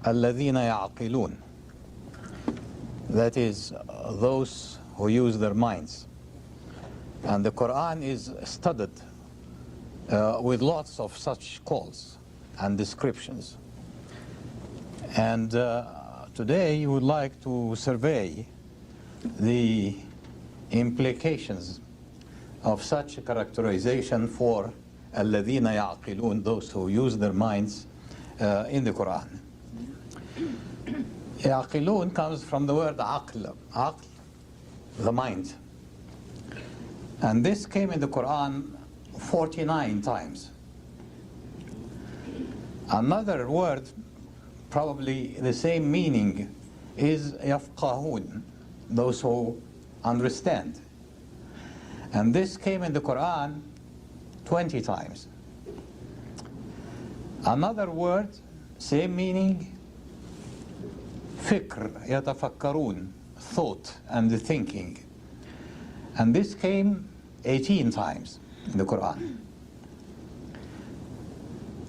الذين يعقلون. That is, those who use their minds. And the Qur'an is studded with lots of such calls and descriptions. And today we would like to survey the implications of such a characterization for الذين يعقلون, those who use their minds in the Qur'an. يعقلون comes from the word عقل, عقل, the mind. And this came in the Qur'an 49 times. Another word, probably the same meaning, is يفقهون, those who understand. And this came in the Qur'an 20 times. Another word, same meaning, فكر, يتفكرون, thought and thinking. And this came 18 times in the Qur'an.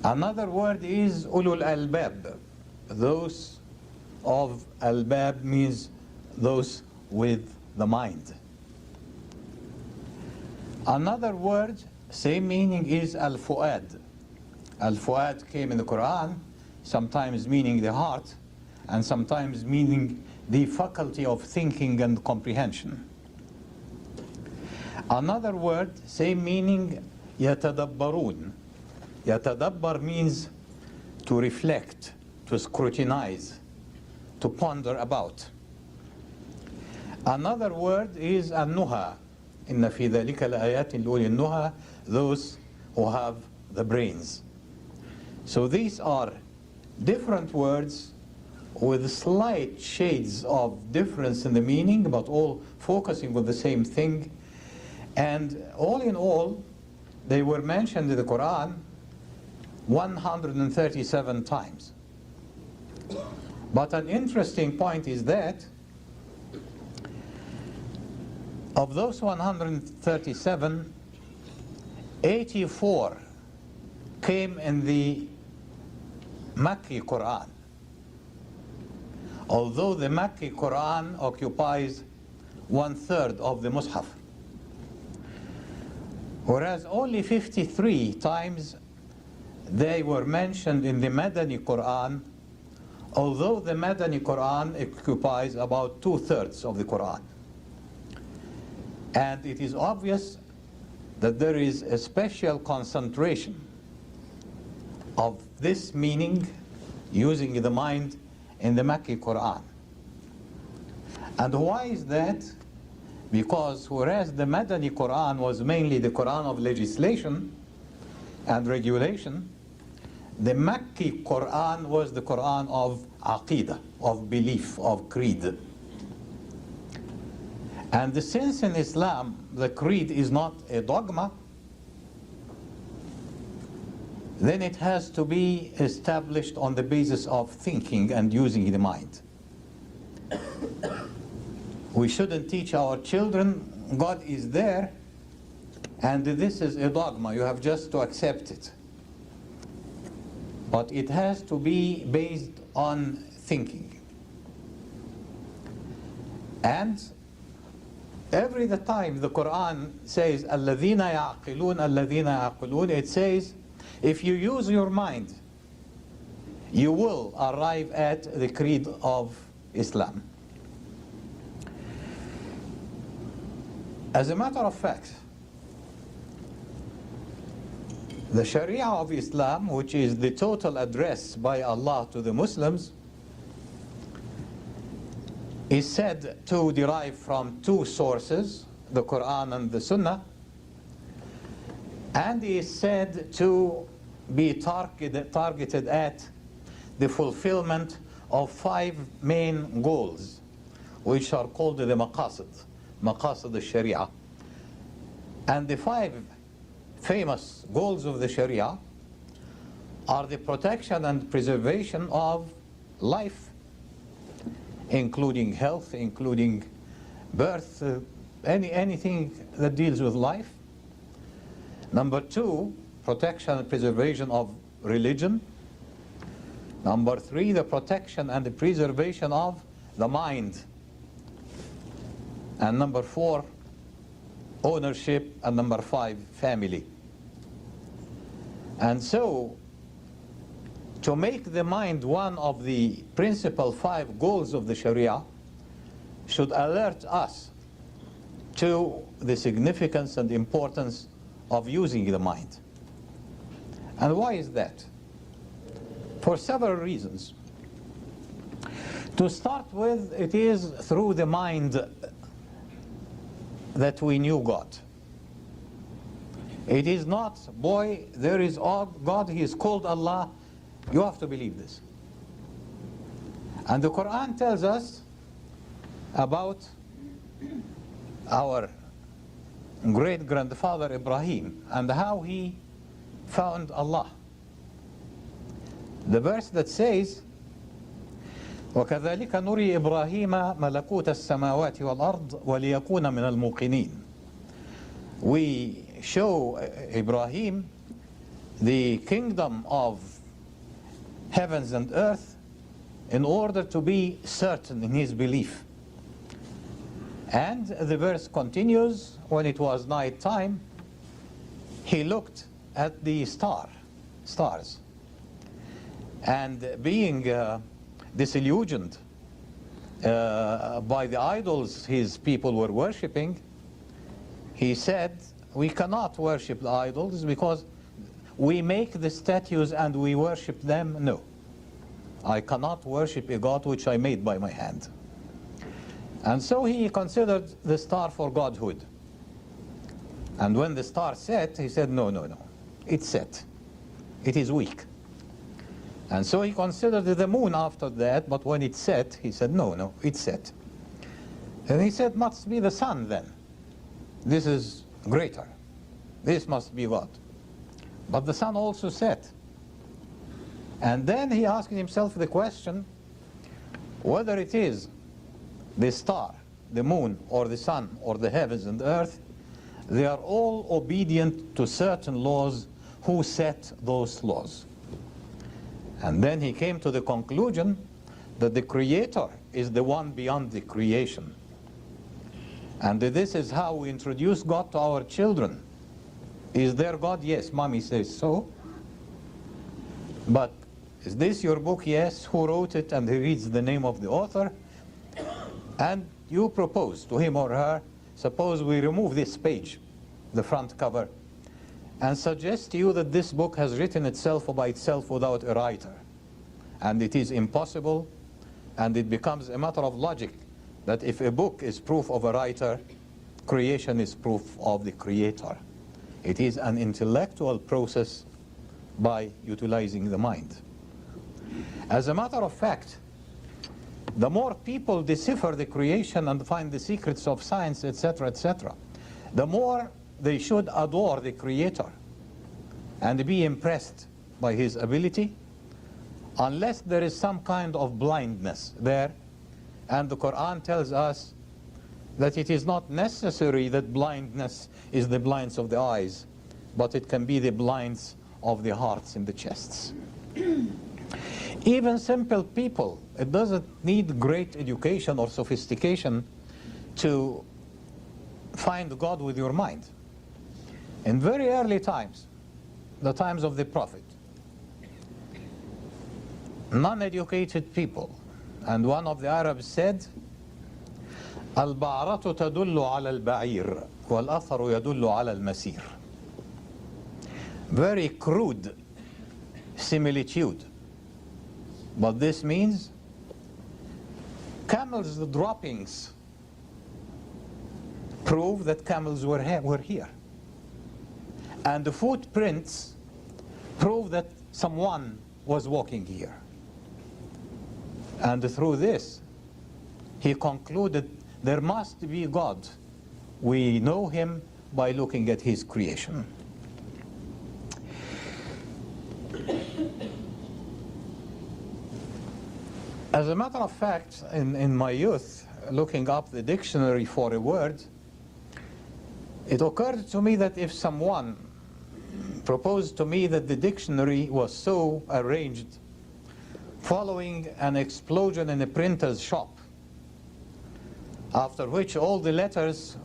Another word is ulul albab. Those of albab means those with the mind. Another word, same meaning, is al-fu'ad. Al-fu'ad came in the Qur'an, sometimes meaning the heart, and sometimes meaning the faculty of thinking and comprehension. Another word, same meaning, يتدبرون. يتدبر means to reflect, to scrutinize, to ponder about. Another word is النهى. إن في ذلك لآيات لأولي النهى, those who have the brains. So these are different words with slight shades of difference in the meaning, but all focusing on the same thing. And all in all, they were mentioned in the Quran 137 times. But an interesting point is that of those 137, 84 came in the Makki Quran. Although the Makki Quran occupies 1/3 of the Mus'haf. Whereas only 53 times they were mentioned in the Madani Quran, although the Madani Quran occupies about 2/3 of the Quran. And it is obvious that there is a special concentration of this meaning, using the mind, in the Makki Quran. And why is that? Because whereas the Madani Quran was mainly the Quran of legislation and regulation, the Makki Quran was the Quran of Aqidah, of belief, of creed. And since in Islam the creed is not a dogma, then it has to be established on the basis of thinking and using the mind. We shouldn't teach our children God is there and this is a dogma, you have just to accept it. But it has to be based on thinking. And every time the Quran says الَّذِينَ يَعْقِلُونَ الَّذِينَ يَعْقِلُونَ, it says if you use your mind, you will arrive at the creed of Islam. As a matter of fact, the Sharia of Islam, which is the total address by Allah to the Muslims, is said to derive from two sources, the Quran and the Sunnah, and is said to be targeted at the fulfillment of 5 main goals, which are called the maqasid al-Sharia. And the 5 famous goals of the Sharia are the protection and preservation of life, including health, including birth, anything that deals with life. Number 2, protection and preservation of religion. Number 3, the protection and the preservation of the mind. And number 4, ownership. And number 5, family. And so, to make the mind one of the principal 5 goals of the Sharia should alert us to the significance and importance of using the mind. And why is that? For several reasons. To start with, it is through the mind that we knew God. It is not, boy, there is God, He is called Allah. You have to believe this. And the Qur'an tells us about our great-grandfather Ibrahim and how he found Allah. The verse that says, وَكَذَلِكَ نُرِي إِبْرَاهِيمَ مَلَكُوتَ السَّمَاوَاتِ وَالْأَرْضِ وَلِيَكُونَ مِنَ الْمُوقِنِينَ. We show Ibrahim the kingdom of heavens and earth in order to be certain in his belief. And the verse continues, when it was night time, he looked at the stars. And being disillusioned by the idols his people were worshipping, he said, we cannot worship the idols because we make the statues and we worship them. No, I cannot worship a god which I made by my hand. And so he considered the star for godhood. And when the star set, he said, no, it's set. It is weak. And so he considered the moon after that, but when it set, he said, no, it's set. And he said, must be the sun then. This is greater. This must be God. But the sun also set. And then he asked himself the question, whether it is the star, the moon, or the sun, or the heavens and earth, they are all obedient to certain laws. Who set those laws? And then he came to the conclusion that the Creator is the one beyond the creation. And this is how we introduce God to our children. Is there God? Yes. Mommy says so. But is this your book? Yes. Who wrote it? And he reads the name of the author. And you propose to him or her, suppose we remove this page, the front cover, and suggest to you that this book has written itself by itself without a writer. And it is impossible, and it becomes a matter of logic that if a book is proof of a writer, creation is proof of the creator. It is an intellectual process by utilizing the mind. As a matter of fact, the more people decipher the creation and find the secrets of science, etc., the more they should adore the Creator and be impressed by his ability, unless there is some kind of blindness there. And the Qur'an tells us that it is not necessary that blindness is the blinds of the eyes, but it can be the blinds of the hearts and the chests. Even simple people, it doesn't need great education or sophistication to find God with your mind. In very early times, the times of the Prophet, non-educated people, and one of the Arabs said, البعرة تدل على البعير والأثر يدل على المسير. Very crude similitude. But this means camels' droppings prove that camels were here. And the footprints prove that someone was walking here. And through this, he concluded there must be God. We know him by looking at his creation. As a matter of fact, in my youth, looking up the dictionary for a word, it occurred to me that if someone proposed to me that the dictionary was so arranged following an explosion in a printer's shop, after which all the letters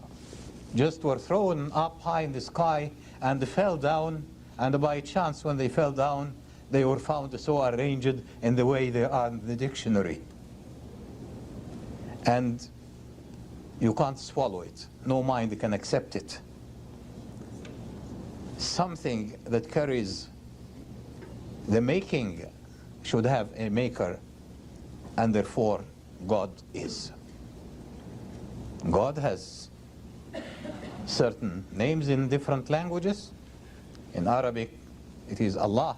just were thrown up high in the sky and fell down, and by chance when they fell down, they were found so arranged in the way they are in the dictionary. And you can't swallow it. No mind can accept it. Something that carries the making should have a maker, and therefore God is. God has certain names in different languages. In Arabic it is Allah,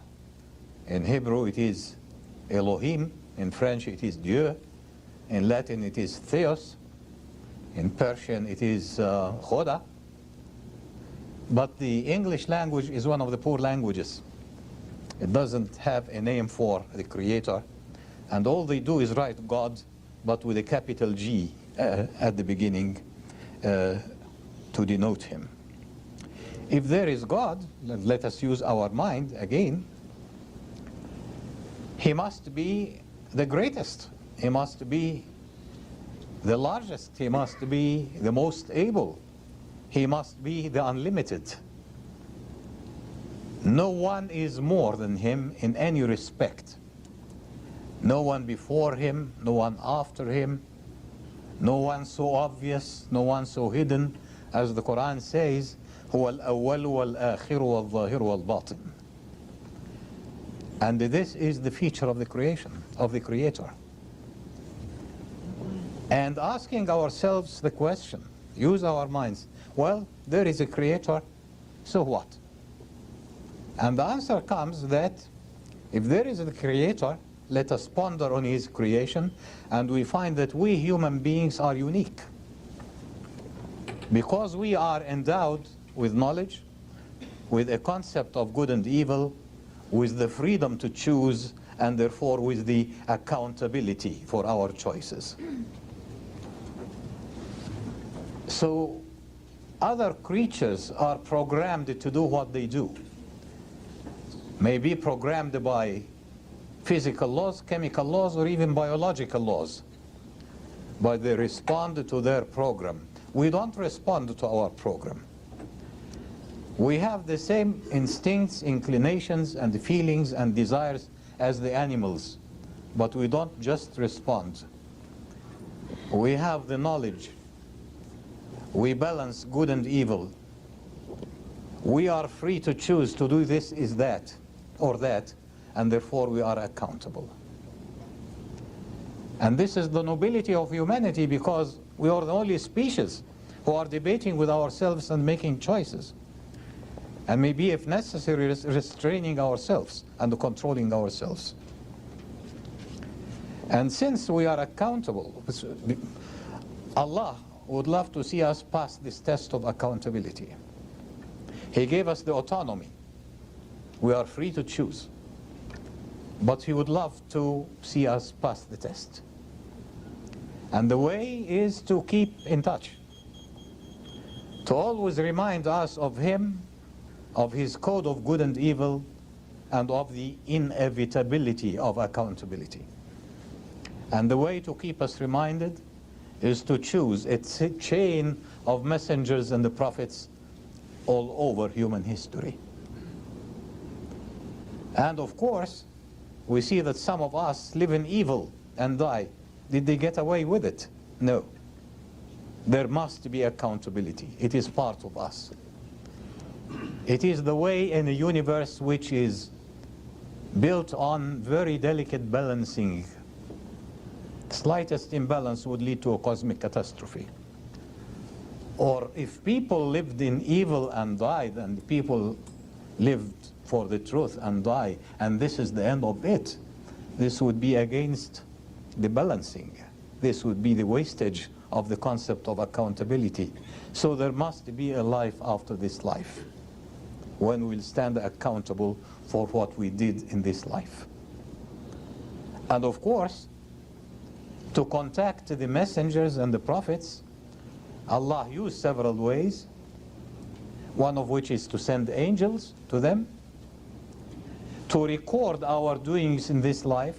in Hebrew it is Elohim, in French it is Dieu, in Latin it is Theos, in Persian it is Khoda. But the English language is one of the poor languages. It doesn't have a name for the Creator, and all they do is write God, but with a capital G at the beginning to denote Him. If there is God, let us use our mind again, He must be the greatest, He must be the largest, He must be the most able, He must be the unlimited. No one is more than Him in any respect. No one before Him, no one after Him, no one so obvious, no one so hidden, as the Qur'an says, هو الأول والآخر والظاهر والباطن. And this is the feature of the creation, of the Creator. And asking ourselves the question, use our minds, well, there is a Creator, so what? And the answer comes that if there is a Creator, let us ponder on His creation, and we find that we human beings are unique. Because we are endowed with knowledge, with a concept of good and evil, with the freedom to choose, and therefore with the accountability for our choices. So other creatures are programmed to do what they do. May be programmed by physical laws, chemical laws, or even biological laws. But they respond to their program. We don't respond to our program. We have the same instincts, inclinations, and feelings and desires as the animals, but we don't just respond. We have the knowledge. We balance good and evil. We are free to choose to do this is that or that, and therefore we are accountable. And this is the nobility of humanity, because we are the only species who are debating with ourselves and making choices. And maybe, if necessary, restraining ourselves and controlling ourselves. And since we are accountable, Allah would love to see us pass this test of accountability. He gave us the autonomy. We are free to choose. But He would love to see us pass the test. And the way is to keep in touch, to always remind us of Him, of His code of good and evil, and of the inevitability of accountability. And the way to keep us reminded is to choose a chain of messengers and the prophets all over human history. And of course, we see that some of us live in evil and die. Did they get away with it? No. There must be accountability. It is part of us. It is the way in a universe which is built on very delicate balancing. Slightest imbalance would lead to a cosmic catastrophe. Or if people lived in evil and died, and people lived for the truth and die, and this is the end of it, this would be against the balancing. This would be the wastage of the concept of accountability. So there must be a life after this life, when we'll stand accountable for what we did in this life. And of course, to contact the messengers and the prophets, Allah used several ways, one of which is to send angels to them, to record our doings in this life,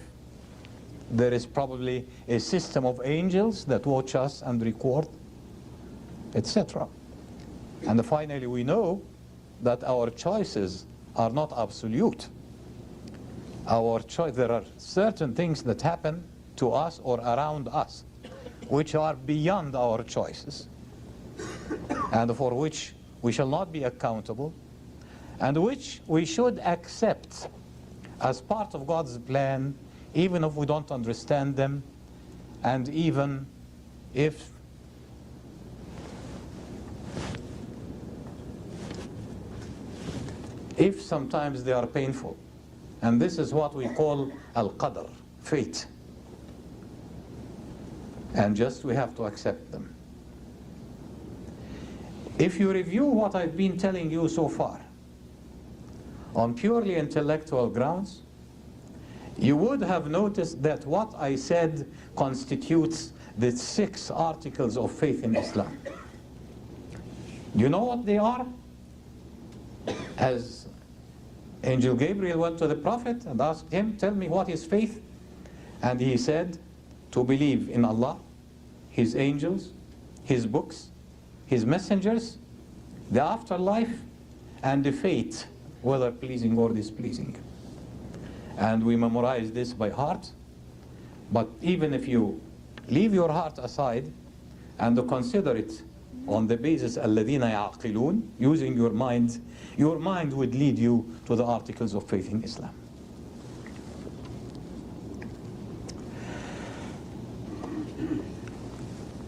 there is probably a system of angels that watch us and record, etc. And finally, we know that our choices are not absolute. There are certain things that happen to us or around us which are beyond our choices, and for which we shall not be accountable, and which we should accept as part of God's plan, even if we don't understand them, and even if sometimes they are painful. And this is what we call al-qadr, fate. And just we have to accept them. If you review what I've been telling you so far, on purely intellectual grounds, you would have noticed that what I said constitutes the 6 articles of faith in Islam. You know what they are? As Angel Gabriel went to the Prophet and asked him, tell me what is faith? And he said, to believe in Allah, His angels, His books, His messengers, the afterlife, and the fate, whether pleasing or displeasing. And we memorize this by heart. But even if you leave your heart aside and consider it on the basis الَّذِينَ يَعْقِلُونَ, using your mind would lead you to the articles of faith in Islam.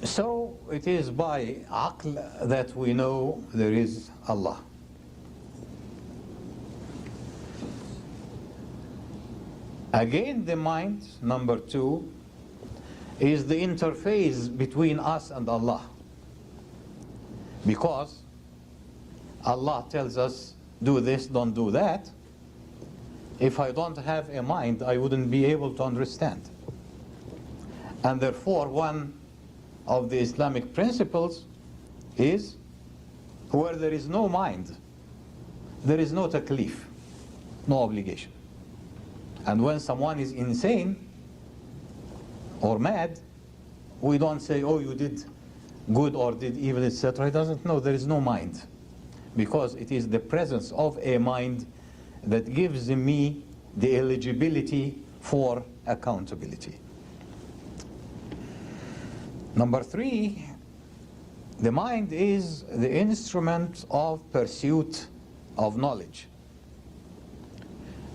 So it is by aql that we know there is Allah. Again, the mind, number 2, is the interface between us and Allah. Because Allah tells us, do this, don't do that. If I don't have a mind, I wouldn't be able to understand. And therefore, one of the Islamic principles is, where there is no mind, there is no taklif, no obligation. And when someone is insane or mad, we don't say, oh, you did good or did evil, etc. He doesn't know. There is no mind. Because it is the presence of a mind that gives me the eligibility for accountability. Number 3, the mind is the instrument of pursuit of knowledge.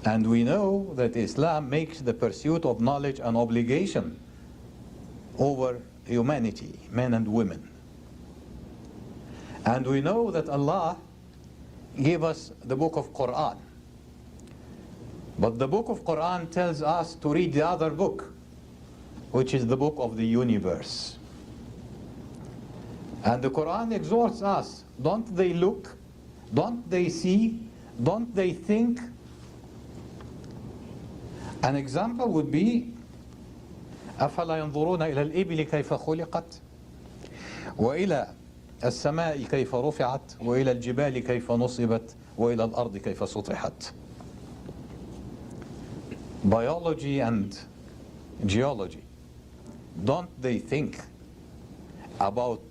And we know that Islam makes the pursuit of knowledge an obligation over humanity, men and women. And we know that Allah gave us the book of Qur'an. But the book of Qur'an tells us to read the other book, which is the book of the universe. And the Qur'an exhorts us, don't they look, don't they see, don't they think? An example would be, أَفَلَا يَنْظُرُونَ إِلَى الْإِبِلِ كَيْفَ خُلِقَتْ وَإِلَى السَّمَاءِ كَيْفَ رُفِعَتْ وَإِلَى الْجِبَالِ كَيْفَ نُصِبَتْ وَإِلَى الْأَرْضِ كَيْفَ سُطِحَتْ. Biology and geology, don't they think about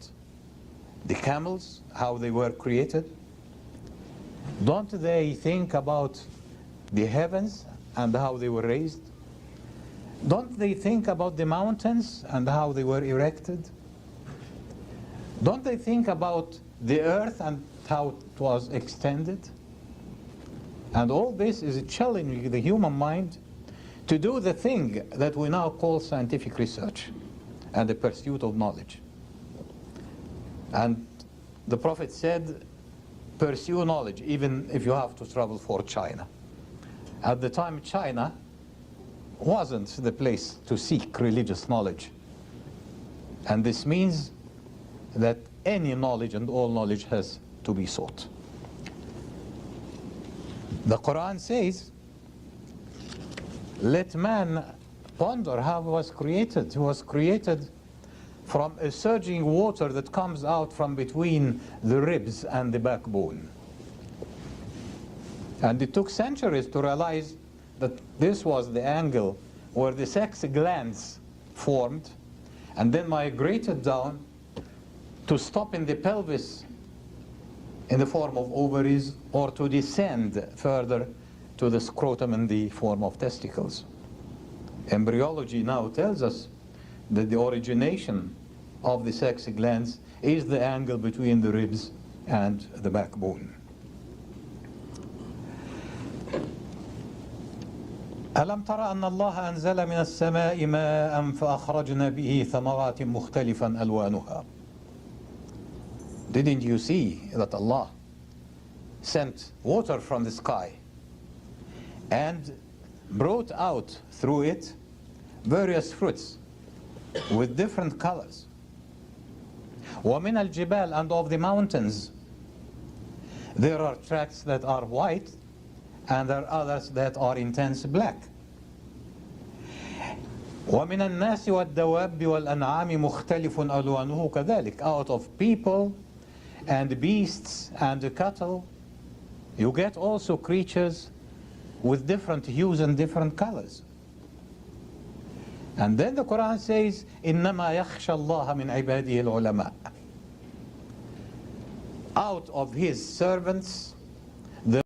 the camels, how they were created? Don't they think about the heavens and how they were raised? Don't they think about the mountains and how they were erected? Don't they think about the earth and how it was extended? And all this is challenging the human mind to do the thing that we now call scientific research and the pursuit of knowledge. And the Prophet said, pursue knowledge, even if you have to travel for China. At the time, China wasn't the place to seek religious knowledge. And this means that any knowledge and all knowledge has to be sought. The Qur'an says, let man ponder how he was created. He was created from a surging water that comes out from between the ribs and the backbone. And it took centuries to realize that this was the angle where the sex glands formed and then migrated down to stop in the pelvis in the form of ovaries, or to descend further to the scrotum in the form of testicles. Embryology now tells us that the origination of the sex glands is the angle between the ribs and the backbone. ألم ترى أن الله أنزل من السماء ماء فأخرجنا به ثمرات مختلفا ألوانها. Didn't you see that Allah sent water from the sky and brought out through it various fruits with different colors? وَمِنَ الْجِبَالِ, and of the mountains there are tracts that are white and there are others that are intense black. وَمِنَ النَّاسِ وَالدَّوَابِّ وَالْأَنْعَامِ مُخْتَلِفٌ أَلْوَانُهُ كَذَلِكَ. Out of people and beasts and cattle, you get also creatures with different hues and different colors. And then the Quran says, إِنَّمَا يَخْشَى اللَّهَ مِنْ عِبَادِهِ الْعُلَمَاءِ. Out of his servants, the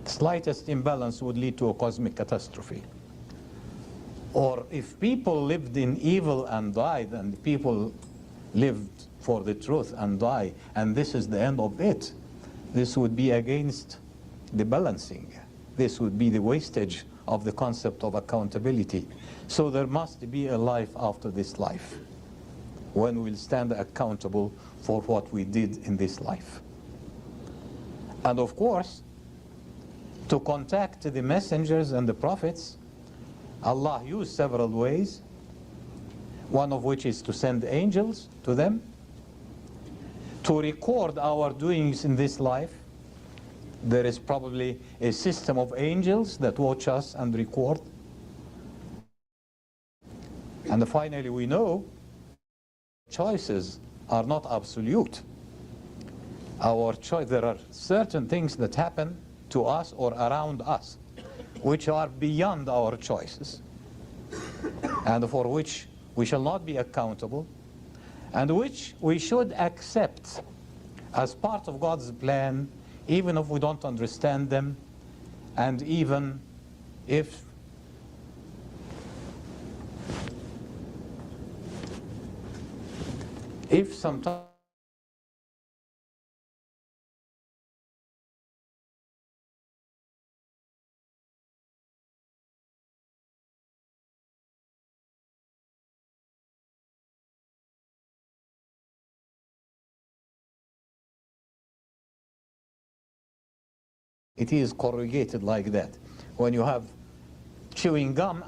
slightest imbalance would lead to a cosmic catastrophe. Or if people lived in evil and died, and people lived for the truth and die, and this is the end of it, this would be against the balancing. This would be the wastage of the concept of accountability. So there must be a life after this life, when we'll stand accountable for what we did in this life. And of course, to contact the messengers and the prophets, Allah used several ways, one of which is to send angels to them, to record our doings in this life. There is probably a system of angels that watch us and record. And finally, we know choices are not absolute. Our choice, there are certain things that happen to us or around us which are beyond our choices and for which we shall not be accountable, and which we should accept as part of God's plan, even if we don't understand them, and even if sometimes it is corrugated like that. When you have chewing gum,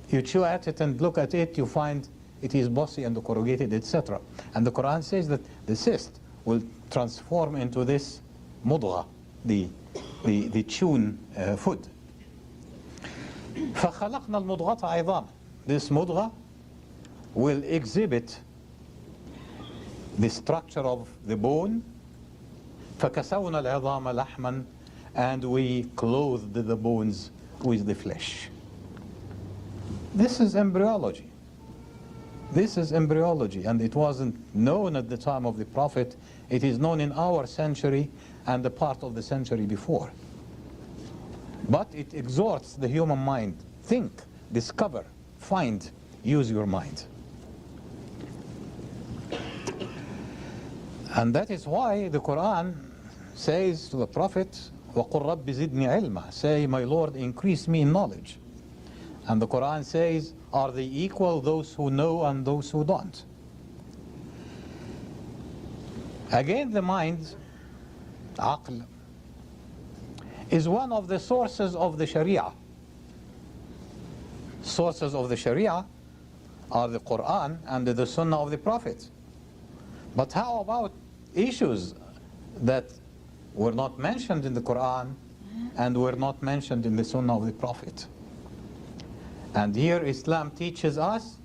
you chew at it and look at it, you find it is bossy and corrugated, etc. And the Quran says that the cyst will transform into this mudgha, the chewn food. فَخَلَقْنَا الْمُضْغَةَ عِظَامًا. This mudgha will exhibit the structure of the bone. فَكَسَوْنَا الْعِظَامَ لَحْمًا. And we clothed the bones with the flesh. This is embryology. This is embryology, and it wasn't known at the time of the Prophet. It is known in our century and the part of the century before. But it exhorts the human mind. Think, discover, find, use your mind. And that is why the Quran says to the Prophet, وَقُلْ رَبِّ زِدْنِي عِلْمًا. Say, my Lord, increase me in knowledge. And the Qur'an says, are they equal, those who know and those who don't? Again, the mind, aql, is one of the sources of the Sharia. Sources of the Sharia are the Qur'an and the Sunnah of the Prophet. But how about issues that were not mentioned in the Qur'an and were not mentioned in the Sunnah of the Prophet? And here Islam teaches us,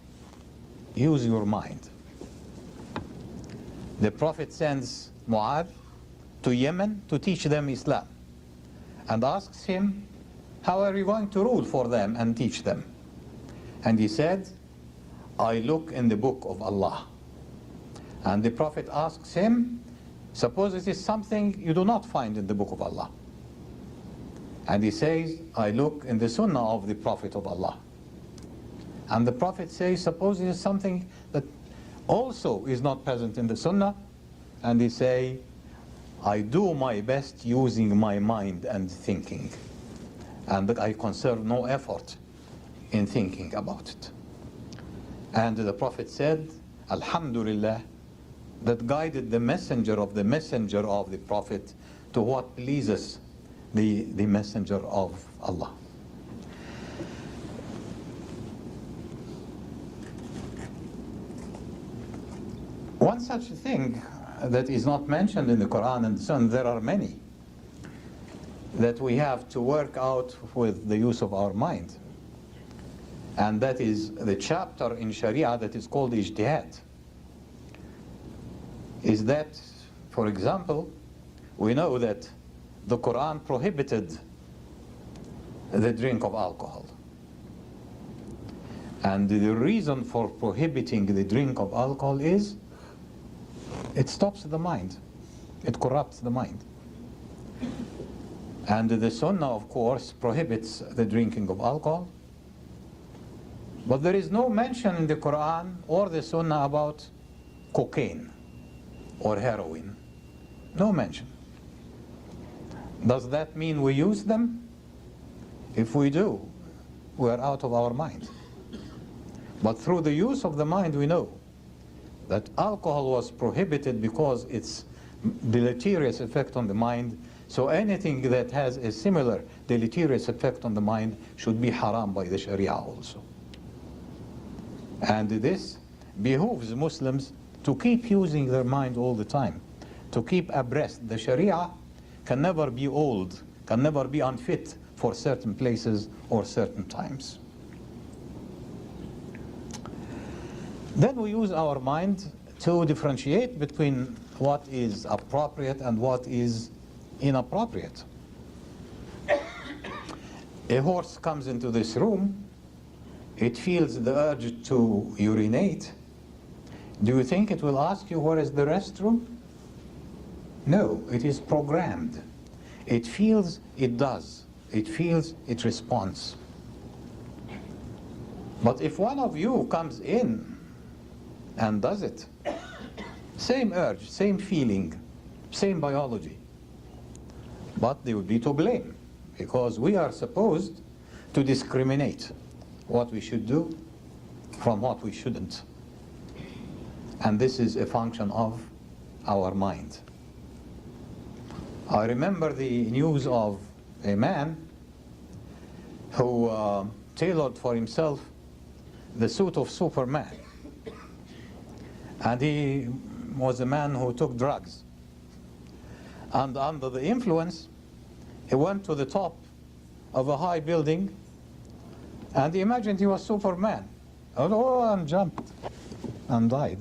use your mind. The Prophet sends Mu'adh to Yemen to teach them Islam and asks him, how are you going to rule for them and teach them? And he said, I look in the book of Allah. And the Prophet asks him, suppose it is something you do not find in the book of Allah. And he says, I look in the Sunnah of the Prophet of Allah. And the Prophet says, suppose it is something that also is not present in the Sunnah. And he say, I do my best using my mind and thinking. And I conserve no effort in thinking about it. And the Prophet said, Alhamdulillah, that guided the messenger of the Prophet to what pleases the messenger of Allah. One such thing that is not mentioned in the Quran and Sunnah, there are many, that we have to work out with the use of our mind. And that is the chapter in Sharia that is called Ijtihad. Is that, for example, we know that the Quran prohibited the drink of alcohol. And the reason for prohibiting the drink of alcohol is it stops the mind. It corrupts the mind. And the Sunnah, of course, prohibits the drinking of alcohol. But there is no mention in the Quran or the Sunnah about cocaine or heroin. No mention. Does that mean we use them? If we do, we are out of our mind. But through the use of the mind, we know that alcohol was prohibited because its deleterious effect on the mind. So anything that has a similar deleterious effect on the mind should be haram by the Sharia also. And this behooves Muslims to keep using their mind all the time, to keep abreast. The Sharia can never be old, can never be unfit for certain places or certain times. Then we use our mind to differentiate between what is appropriate and what is inappropriate. A horse comes into this room, it feels the urge to urinate. Do you think it will ask you where is the restroom? No, it is programmed. It feels, it does. It feels, it responds. But if one of you comes in and does it, same urge, same feeling, same biology, but they would be to blame, because we are supposed to discriminate what we should do from what we shouldn't. And this is a function of our mind. I remember the news of a man who tailored for himself the suit of Superman. And he was a man who took drugs. And under the influence, he went to the top of a high building and he imagined he was Superman. And jumped and died.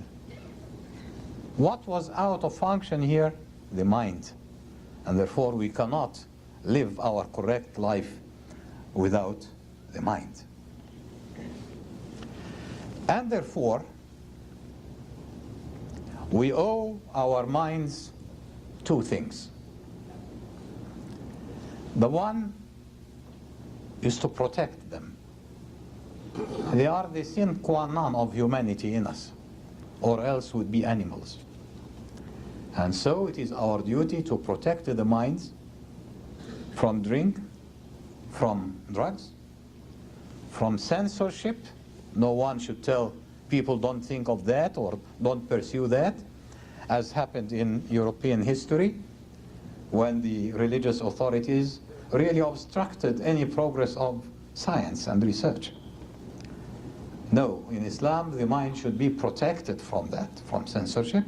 What was out of function here? The mind. And therefore we cannot live our correct life without the mind. And therefore, we owe our minds two things. The one is to protect them. They are the sine qua non of humanity in us, or else would be animals. And so it is our duty to protect the minds from drink, from drugs, from censorship. No one should tell people don't think of that or don't pursue that, as happened in European history when the religious authorities really obstructed any progress of science and research. No, in Islam, the mind should be protected from that, from censorship.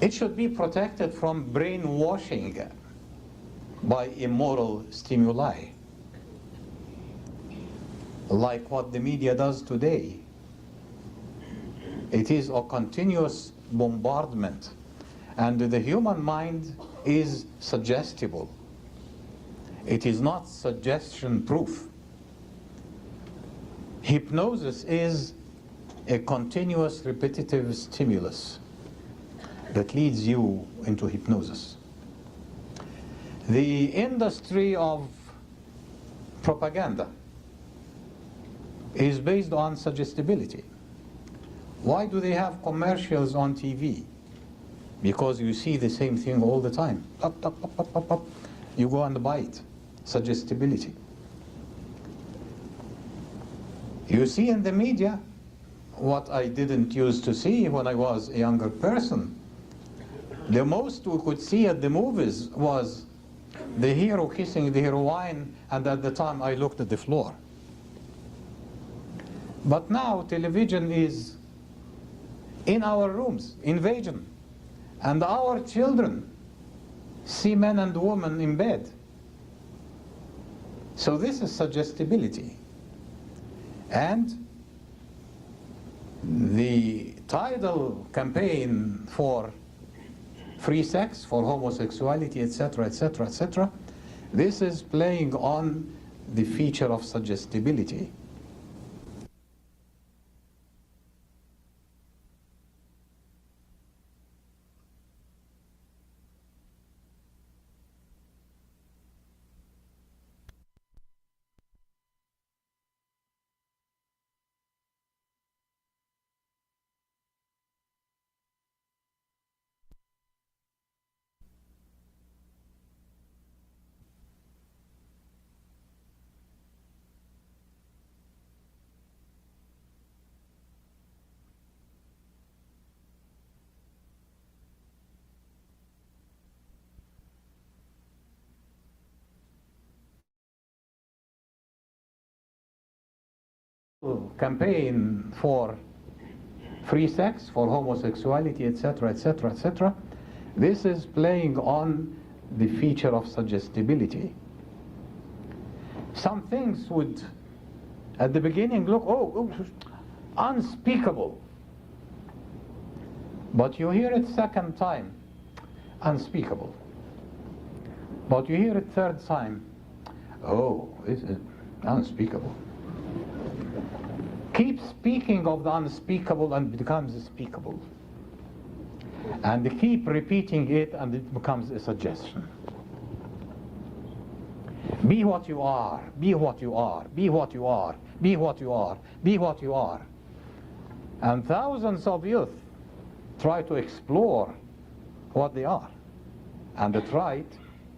It should be protected from brainwashing by immoral stimuli, like what the media does today. It is a continuous bombardment, and the human mind is suggestible. It is not suggestion-proof. Hypnosis is a continuous repetitive stimulus that leads you into hypnosis. The industry of propaganda is based on suggestibility. Why do they have commercials on TV? Because you see the same thing all the time. Up, up, up, up, up, up. You go and buy it. Suggestibility. You see in the media what I didn't used to see when I was a younger person. The most we could see at the movies was the hero kissing the heroine, and at the time I looked at the floor. But now television is in our rooms, invasion, and our children see men and women in bed. So this is suggestibility. And the tidal campaign for free sex, for homosexuality, etc., etc., etc., this is playing on the feature of suggestibility. Campaign for free sex, for homosexuality, etc., etc., etc., this is playing on the feature of suggestibility. Some things would, at the beginning, look, oh, unspeakable. But you hear it second time, unspeakable. But you hear it third time, oh, this is unspeakable. Keep speaking of the unspeakable and it becomes speakable. And keep repeating it and it becomes a suggestion. Be what you are, be what you are, be what you are, be what you are, be what you are. And thousands of youth try to explore what they are. And they try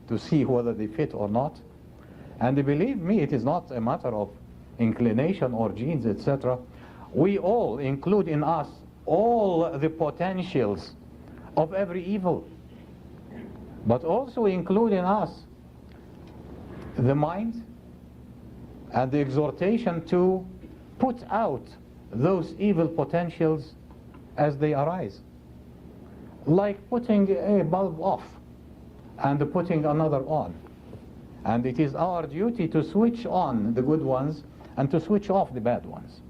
to see whether they fit or not. And believe me, it is not a matter of inclination or genes, etc. We all include in us all the potentials of every evil, but also include in us the mind and the exhortation to put out those evil potentials as they arise, like putting a bulb off and putting another on. And it is our duty to switch on the good ones and to switch off the bad ones.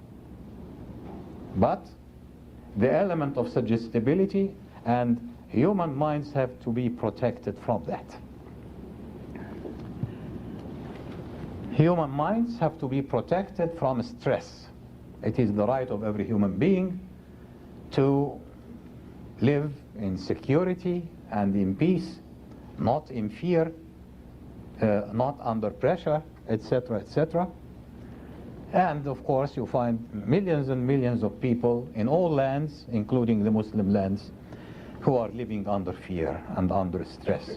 But the element of suggestibility and human minds have to be protected from that. Human minds have to be protected from stress. It is the right of every human being to live in security and in peace, not in fear, not under pressure, etc., etc. And of course you find millions and millions of people in all lands, including the Muslim lands, who are living under fear and under stress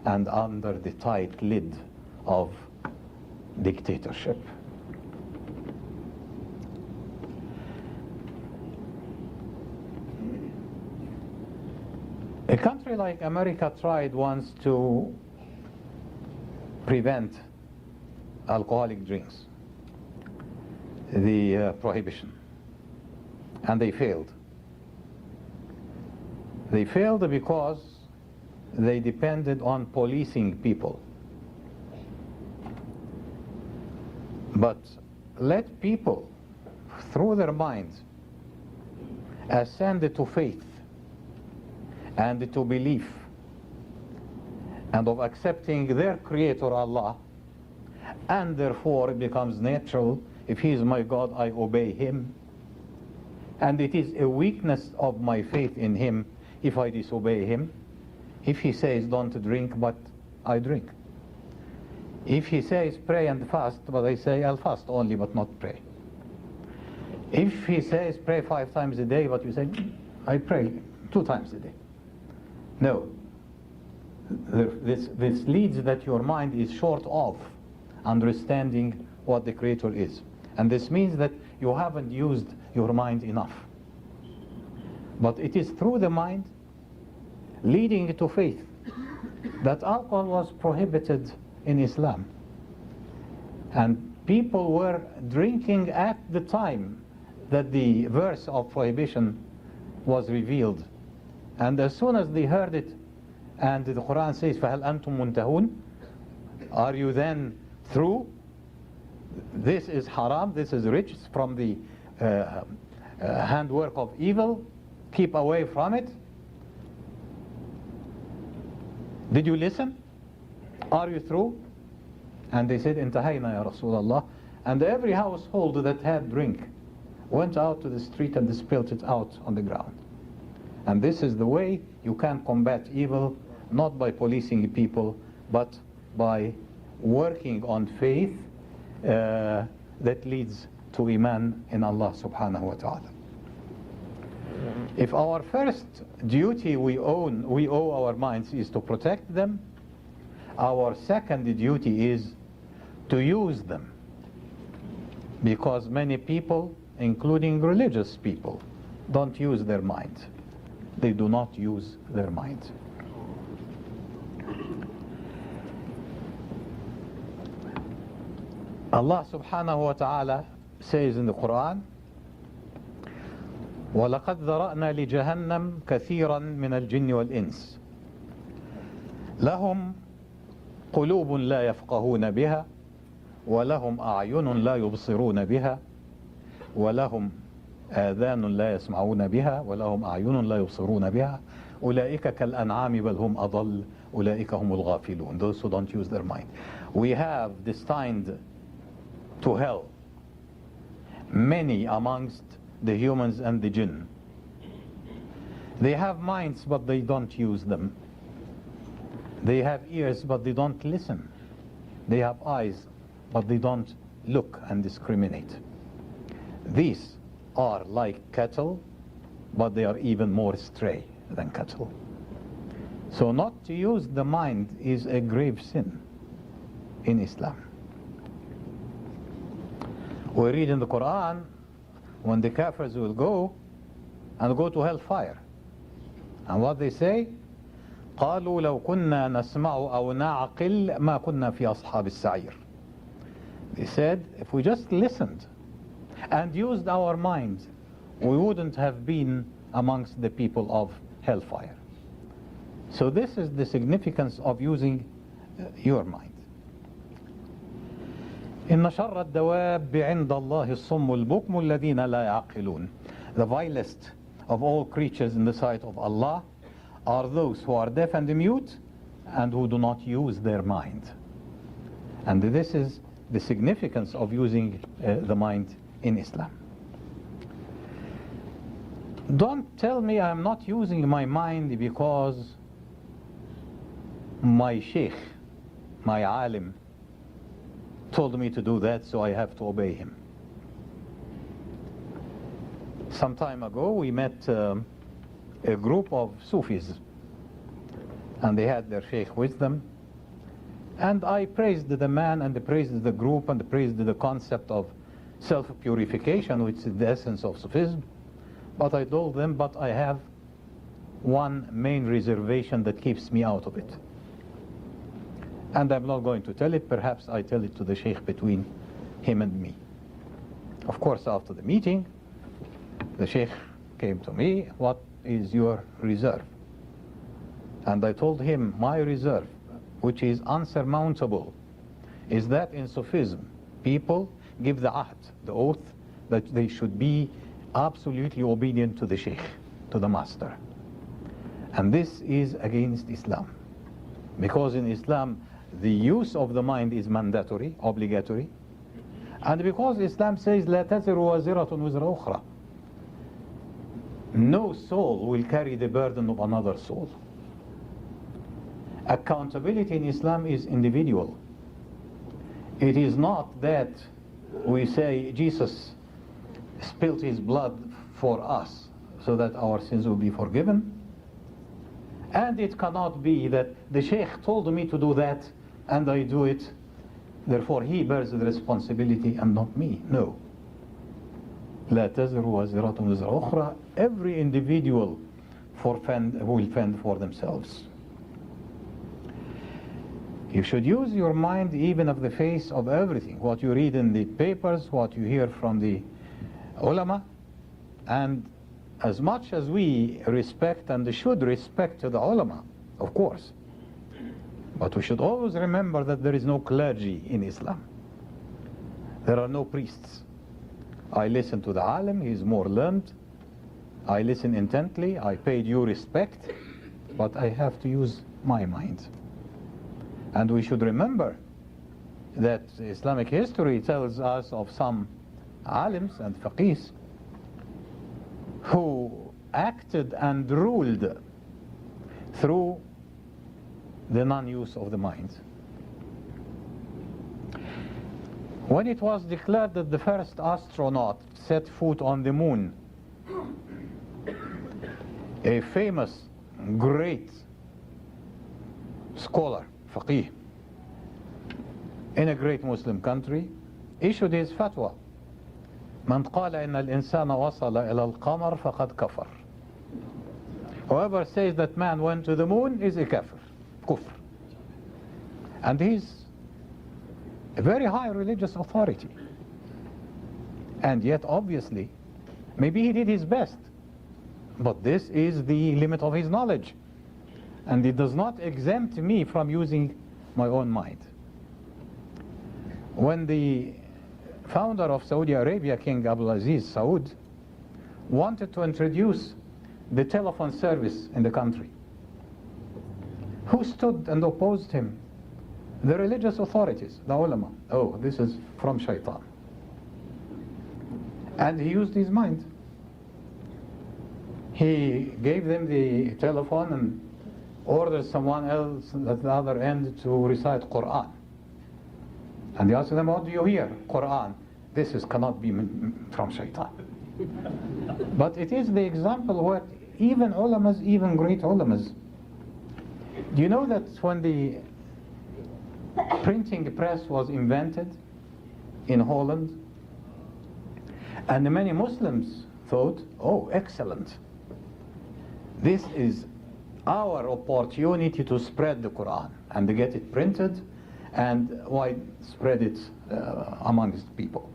and under the tight lid of dictatorship. A country like America tried once to prevent alcoholic drinks, the prohibition, and they failed. They failed because they depended on policing people. But let people, through their minds, ascend to faith and to belief and of accepting their Creator Allah, and therefore it becomes natural, if He is my God, I obey Him, and it is a weakness of my faith in Him if I disobey Him. If He says don't drink, but I drink. If He says pray and fast, but I say I'll fast only but not pray. If He says pray 5 times a day, but you say I pray 2 times a day. No. This leads that your mind is short of understanding what the Creator is. And this means that you haven't used your mind enough. But it is through the mind leading to faith that alcohol was prohibited in Islam. And people were drinking at the time that the verse of prohibition was revealed. And as soon as they heard it, and the Qur'an says, فَهَلْ أَنْتُمْ مُنْتَهُونَ? Are you then through? This is haram, this is rich, it's from the handwork of evil. Keep away from it. Did you listen? Are you through? And they said, Intahayna ya Rasulullah. And every household that had drink went out to the street and spilled it out on the ground. And this is the way you can combat evil, not by policing people, but by working on faith that leads to Iman in Allah subhanahu wa ta'ala. If our first duty we owe our minds is to protect them, our second duty is to use them. Because many people, including religious people, don't use their mind. They do not use their mind. Allah subhanahu wa ta'ala says in the Qur'an, وَلَقَدْ ذَرَأْنَا لِجَهَنَّمْ كَثِيرًا مِنَ الْجِنِّ وَالْإِنسِ لَهُمْ قُلُوبٌ لَا يَفْقَهُونَ بِهَا وَلَهُمْ أَعْيُنٌ لَا يُبْصِرُونَ بِهَا وَلَهُمْ آذان لا يسمعون بها ولهم أعين لا يبصرون بها أولئك كالأنعام بل هم أضل أولئك هم الغافلون. Those who don't use their mind. We have destined to hell many amongst the humans and the jinn. They have minds but they don't use them. They have ears but they don't listen. They have eyes but they don't look and discriminate. These are like cattle, but they are even more stray than cattle. So not to use the mind is a grave sin in Islam. We read in the Qur'an when the kafirs will go to hellfire. And what they say? قالوا لو كنا نسمع أو نعقل ما كنا في أصحاب السعير. They said, if we just listened and used our minds, we wouldn't have been amongst the people of hellfire. So this is the significance of using your mind. إن شر الدواب عند الله الصم البكم الذين لا يعقلون. The vilest of all creatures in the sight of Allah are those who are deaf and mute and who do not use their mind. And this is the significance of using the mind in Islam. Don't tell me I'm not using my mind because my sheikh, my alim, told me to do that, so I have to obey him. Some time ago we met a group of Sufis, and they had their sheikh with them, and I praised the man and praised the group and praised the concept of self-purification, which is the essence of Sufism. But I told them, but I have one main reservation that keeps me out of it. And I'm not going to tell it. Perhaps I tell it to the Sheikh between him and me. Of course, after the meeting, the Sheikh came to me, what is your reserve? And I told him, my reserve, which is unsurmountable, is that in Sufism, people give the ahd, the oath, that they should be absolutely obedient to the Sheikh, to the master. And this is against Islam. Because in Islam, the use of the mind is mandatory, obligatory. And because Islam says, لا تزر وازرة وزر أخرى, no soul will carry the burden of another soul. Accountability in Islam is individual. It is not that we say Jesus spilled his blood for us so that our sins will be forgiven. And it cannot be that the Sheikh told me to do that and I do it, therefore he bears the responsibility and not me. No. لا تزر وازرة وزر أخرى. Every individual will fend for themselves. You should use your mind even of the face of everything, what you read in the papers, what you hear from the ulama, and as much as we respect and should respect the ulama, of course, but we should always remember that there is no clergy in Islam. There are no priests. I listen to the alim, he is more learned. I listen intently, I pay due respect, but I have to use my mind. And we should remember that Islamic history tells us of some alims and faqihs who acted and ruled through the non-use of the mind. When it was declared that the first astronaut set foot on the moon, a famous, great scholar, faqih, in a great Muslim country, issued his fatwa. من قال إن الإنسان وصل إلى القمر فقد كفر. Whoever says that man went to the moon is a kafir, kufr. And he's a very high religious authority. And yet, obviously, maybe he did his best, but this is the limit of his knowledge. And it does not exempt me from using my own mind. When the founder of Saudi Arabia, King Abdulaziz Saud, wanted to introduce the telephone service in the country, who stood and opposed him? The religious authorities, the ulama. Oh, this is from shaitan. And he used his mind. He gave them the telephone and ordered someone else at the other end to recite Qur'an. And he asked them, what do you hear? Qur'an. This cannot be from shaitan. But it is the example where even ulamas, even great ulamas. Do you know that when the printing press was invented in Holland, and many Muslims thought, oh, excellent. This is our opportunity to spread the Qur'an and to get it printed and widespread it amongst people.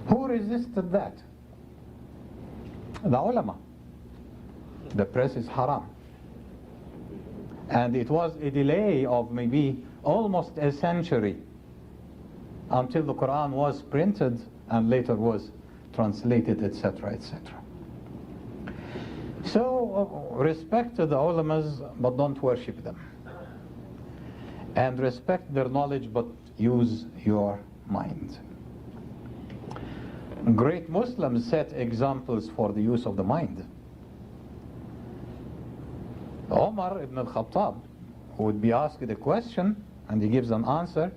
Who resisted that? The ulama. The press is haram. And it was a delay of maybe almost a century until the Qur'an was printed and later was translated, etc., etc. So respect the ulamas, but don't worship them. And respect their knowledge, but use your mind. Great Muslims set examples for the use of the mind. Omar ibn al-Khattab would be asked a question and he gives an answer,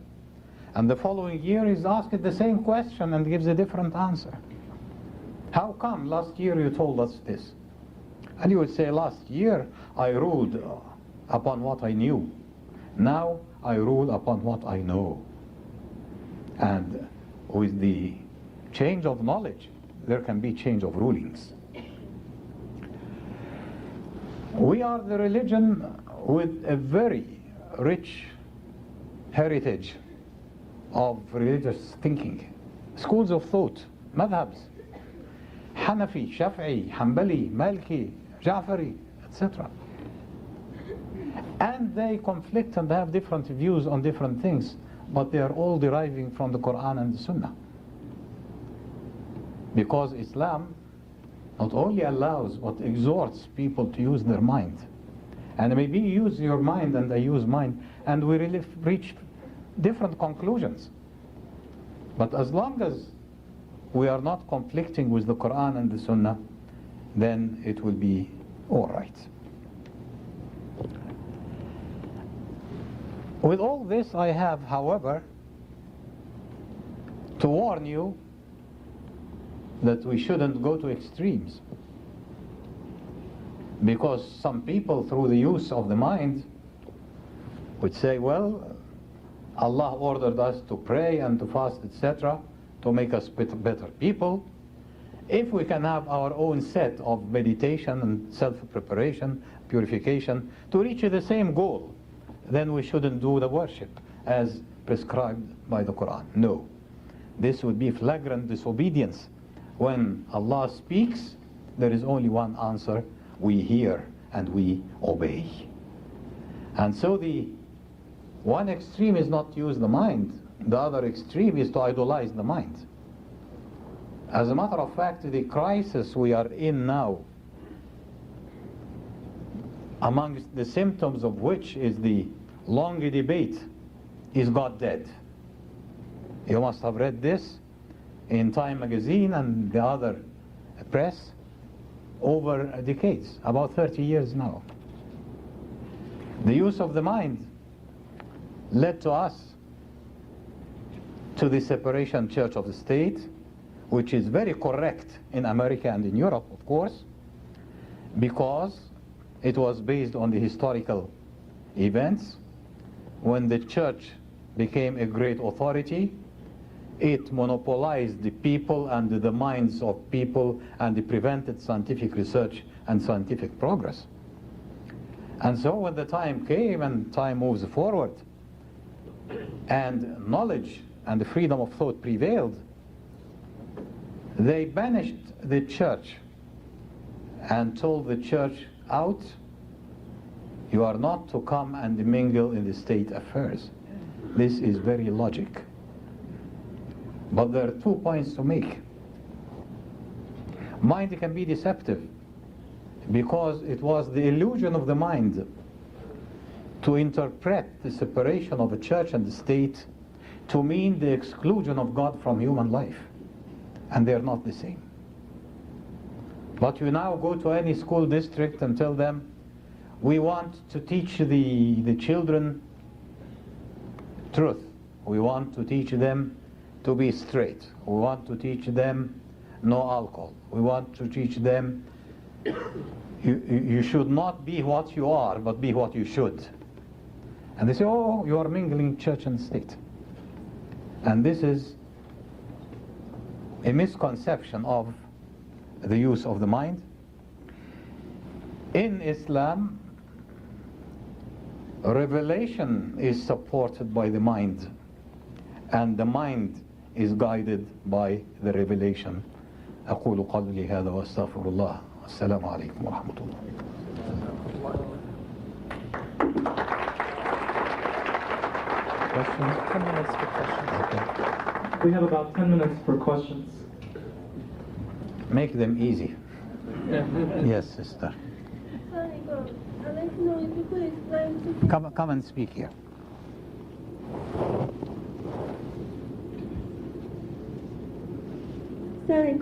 and the following year he's asked the same question and gives a different answer. How come last year you told us this? And you would say, last year I ruled upon what I knew. Now I rule upon what I know. And with the change of knowledge, there can be change of rulings. We are the religion with a very rich heritage of religious thinking, schools of thought, madhabs, Hanafi, Shafi'i, Hanbali, Maliki, Ja'fari, etc. And they conflict and have different views on different things, but they are all deriving from the Qur'an and the Sunnah. Because Islam not only allows but exhorts people to use their mind. And maybe you use your mind and I use mine, and we really reach different conclusions. But as long as we are not conflicting with the Qur'an and the Sunnah, then it will be all right. With all this, I have, however, to warn you that we shouldn't go to extremes. Because some people, through the use of the mind, would say, well, Allah ordered us to pray and to fast, etc., to make us better people. If we can have our own set of meditation and self-preparation, purification, to reach the same goal, then we shouldn't do the worship as prescribed by the Qur'an. No. This would be flagrant disobedience. When Allah speaks, there is only one answer: we hear and we obey. And so the one extreme is not to use the mind, the other extreme is to idolize the mind. As a matter of fact, the crisis we are in now, among the symptoms of which is the long debate, is God dead? You must have read this in Time magazine and the other press over decades, about 30 years now. The use of the mind led to us to the separation church of the state, which is very correct in America and in Europe, of course, because it was based on the historical events. When the church became a great authority, it monopolized the people and the minds of people, and it prevented scientific research and scientific progress. And so when the time came and time moves forward and knowledge and the freedom of thought prevailed, they banished the church and told the church out, you are not to come and mingle in the state affairs. This is very logic. But there are 2 points to make. Mind can be deceptive because it was the illusion of the mind to interpret the separation of the church and the state to mean the exclusion of God from human life. And they are not the same. But you now go to any school district and tell them, we want to teach the children truth. We want to teach them to be straight. We want to teach them no alcohol. We want to teach them you should not be what you are, but be what you should. And they say, oh, you are mingling church and state. And this is a misconception of the use of the mind. In Islam, revelation is supported by the mind, and the mind is guided by the revelation. أقول قولي هذا وأستغفر الله. السلام عليكم ورحمة الله. Questions? 10 minutes for questions. Okay. We have about 10 minutes for questions. Make them easy. Yes, sister. I'd like to know if you could explain to Come and speak here. I'd like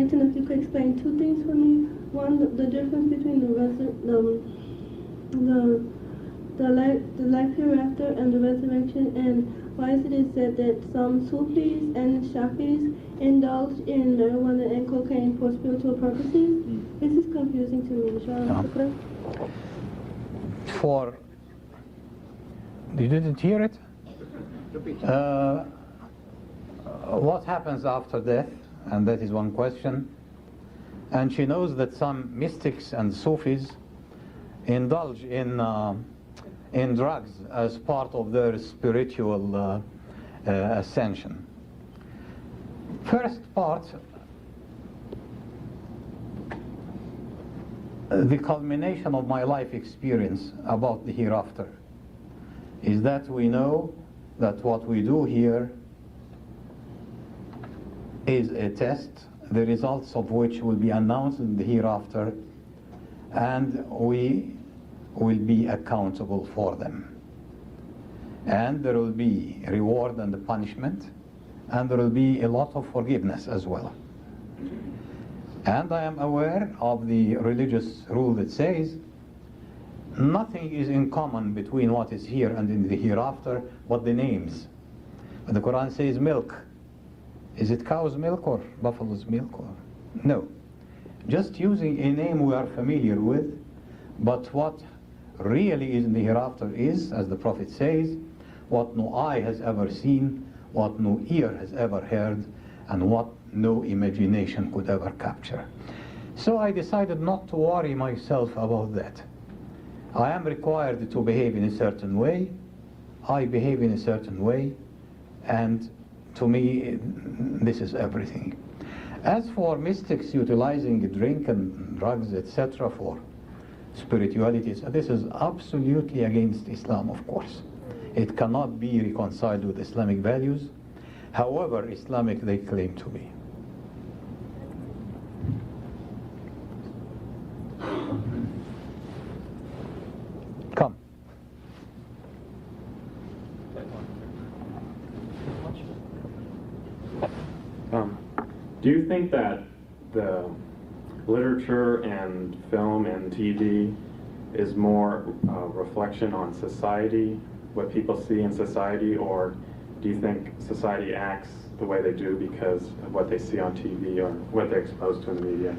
to know if you could explain 2 things for me. One, the difference between the life hereafter and the resurrection, and why is it said that some Sufis and Shafis indulge in marijuana and cocaine for spiritual purposes? This is confusing to me. You didn't hear it? What happens after death? And that is one question. And she knows that some mystics and Sufis indulge in drugs as part of their spiritual ascension. First part, the culmination of my life experience about the hereafter is that we know that what we do here is a test, the results of which will be announced in the hereafter, and we will be accountable for them. And there will be reward and punishment, and there will be a lot of forgiveness as well. And I am aware of the religious rule that says nothing is in common between what is here and in the hereafter but the names. But the Quran says milk. Is it cow's milk or buffalo's milk? Or? No. Just using a name we are familiar with, but what really is in the hereafter is, as the Prophet says, what no eye has ever seen, what no ear has ever heard, and what no imagination could ever capture. So I decided not to worry myself about that. I am required to behave in a certain way, I behave in a certain way, and to me this is everything. As for mystics utilizing drink and drugs, etc. for spiritualities, this is absolutely against Islam, of course. It cannot be reconciled with Islamic values, however Islamic they claim to be. Come. Do you think that the literature and film and TV is more reflection on society, what people see in society, or do you think society acts the way they do because of what they see on TV or what they're exposed to in the media?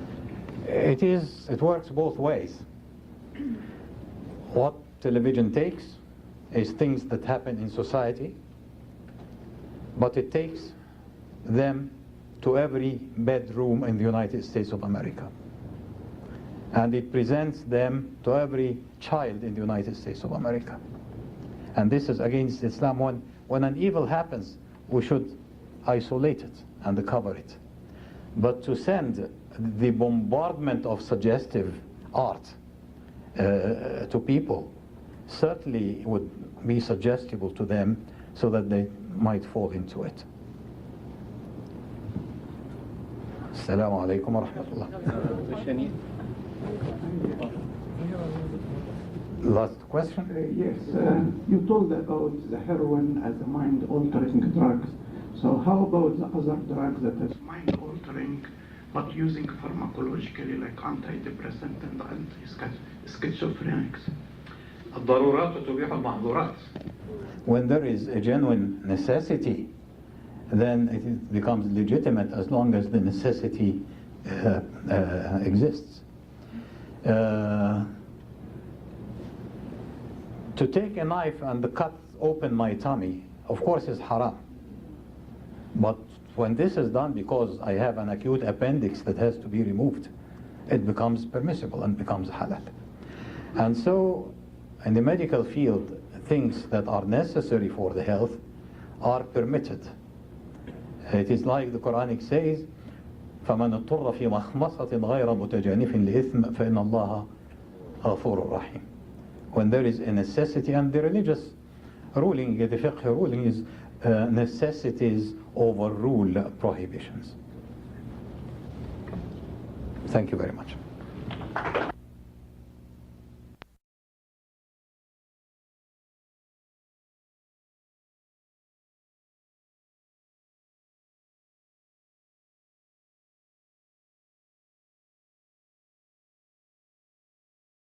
It works both ways. What television takes is things that happen in society, but it takes them to every bedroom in the United States of America. And it presents them to every child in the United States of America. And this is against Islam. When an evil happens, we should isolate it and cover it. But to send the bombardment of suggestive art to people certainly would be suggestible to them so that they might fall into it. Assalamu alaikum wa rahmatullah. Last question? Yes, you told about the heroin as a mind-altering drugs. So how about the other drugs that is mind-altering but using pharmacologically like antidepressant and anti-schizophrenics? الضرورات تبيح المحظورات. When there is a genuine necessity, then it becomes legitimate as long as the necessity exists. To take a knife and cut open my tummy, of course, is haram. But when this is done because I have an acute appendix that has to be removed, it becomes permissible and becomes halal. And so, in the medical field, things that are necessary for the health are permitted. It is like the Quranic says, فَمَنْ اضْطُرَّ فِي مَخْمَصَةٍ غَيْرَ مُتَجَانِفٍ لِإِثْمٍ فَإِنَّ اللَّهَ غَفُورٌ رَحِيمٌ. When there is a necessity, and the religious ruling, the fiqh ruling is necessities overrule prohibitions. Thank you very much.